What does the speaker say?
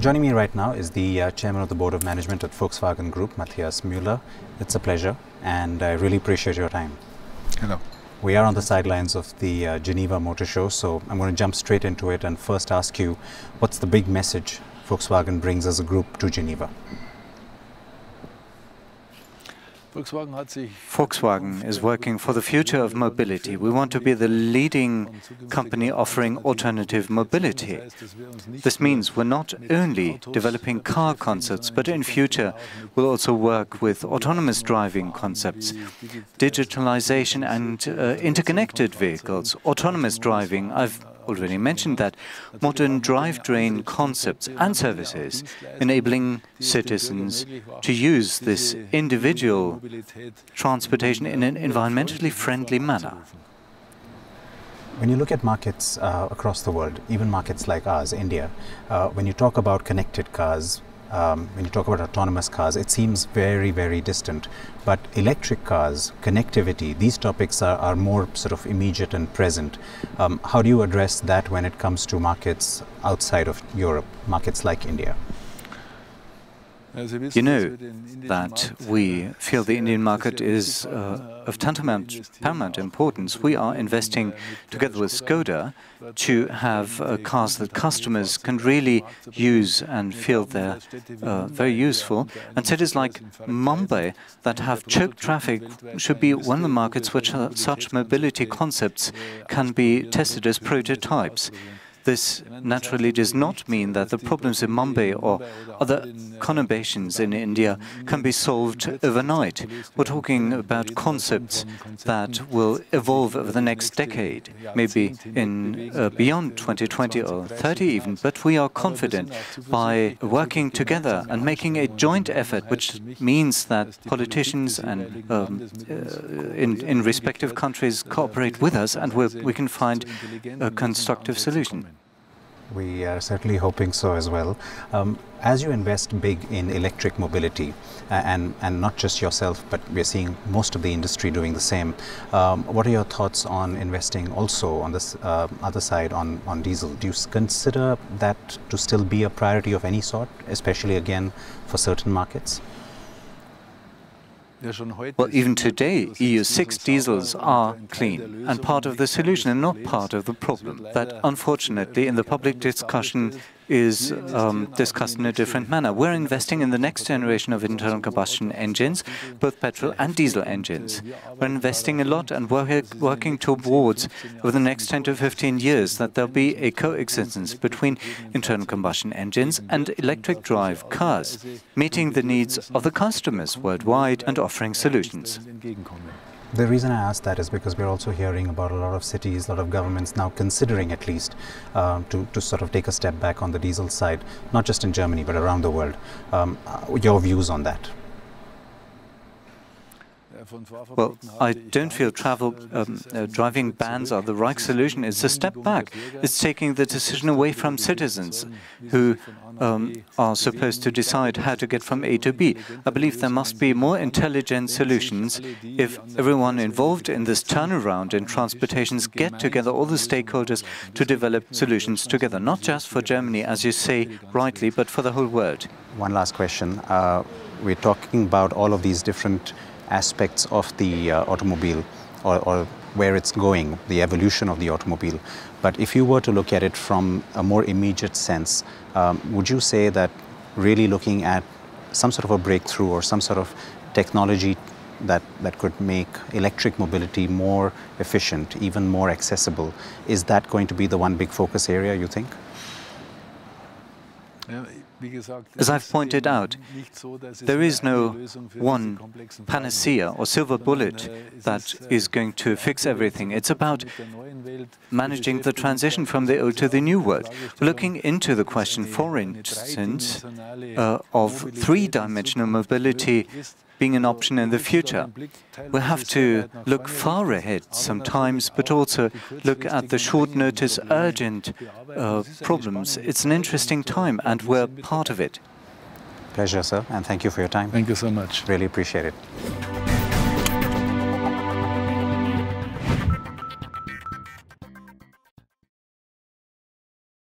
Joining me right now is the Chairman of the Board of Management at Volkswagen Group, Matthias Müller. It's a pleasure, and I really appreciate your time. Hello. We are on the sidelines of the Geneva Motor Show, so I'm going to jump straight into it and first ask you, what's the big message Volkswagen brings as a group to Geneva? Volkswagen is working for the future of mobility. We want to be the leading company offering alternative mobility. This means we're not only developing car concepts, but in future we'll also work with autonomous driving concepts, digitalization and interconnected vehicles, autonomous driving. I've already mentioned that, modern drivetrain concepts and services, enabling citizens to use this individual transportation in an environmentally friendly manner. When you look at markets across the world, even markets like ours, India, when you talk about connected cars, when you talk about autonomous cars, it seems very, very distant. But electric cars, connectivity, these topics are more sort of immediate and present. How do you address that when it comes to markets outside of Europe, markets like India? You know that we feel the Indian market is of paramount importance. We are investing together with Skoda to have cars that customers can really use and feel they're very useful. And cities like Mumbai that have choked traffic should be one of the markets which such mobility concepts can be tested as prototypes. This naturally does not mean that the problems in Mumbai or other conurbations in India can be solved overnight. We're talking about concepts that will evolve over the next decade, maybe in beyond 2020 or 30 even, but we are confident by working together and making a joint effort, which means that politicians and in respective countries cooperate with us and we can find a constructive solution. We are certainly hoping so as well. As you invest big in electric mobility, and not just yourself, but we're seeing most of the industry doing the same, what are your thoughts on investing also on this other side on diesel? Do you consider that to still be a priority of any sort, especially again for certain markets? Well, even today, EU6 diesels are clean and part of the solution and not part of the problem. That, unfortunately, in the public discussion is discussed in a different manner. We're investing in the next generation of internal combustion engines, both petrol and diesel engines. We're investing a lot and we're working towards, over the next 10 to 15 years, that there'll be a coexistence between internal combustion engines and electric drive cars, meeting the needs of the customers worldwide and offering solutions. The reason I ask that is because we're also hearing about a lot of cities, a lot of governments now considering at least to sort of take a step back on the diesel side, not just in Germany but around the world. Your views on that? Well, I don't feel driving bans are the right solution. It's a step back. It's taking the decision away from citizens who are supposed to decide how to get from A to B. I believe there must be more intelligent solutions if everyone involved in this turnaround in transportations get together, all the stakeholders, to develop solutions together, not just for Germany, as you say rightly, but for the whole world. One last question. We're talking about all of these different aspects of the automobile or where it's going, the evolution of the automobile. But if you were to look at it from a more immediate sense, would you say that really looking at some sort of a breakthrough or some sort of technology that could make electric mobility more efficient, even more accessible, is that going to be the one big focus area, you think? As I've pointed out, there is no one panacea or silver bullet that is going to fix everything. It's about managing the transition from the old to the new world. Looking into the question, for instance, of three-dimensional mobility being an option in the future. We have to look far ahead sometimes, but also look at the short notice, urgent problems. It's an interesting time, and we're part of it. Pleasure, sir, and thank you for your time. Thank you so much. Really appreciate it.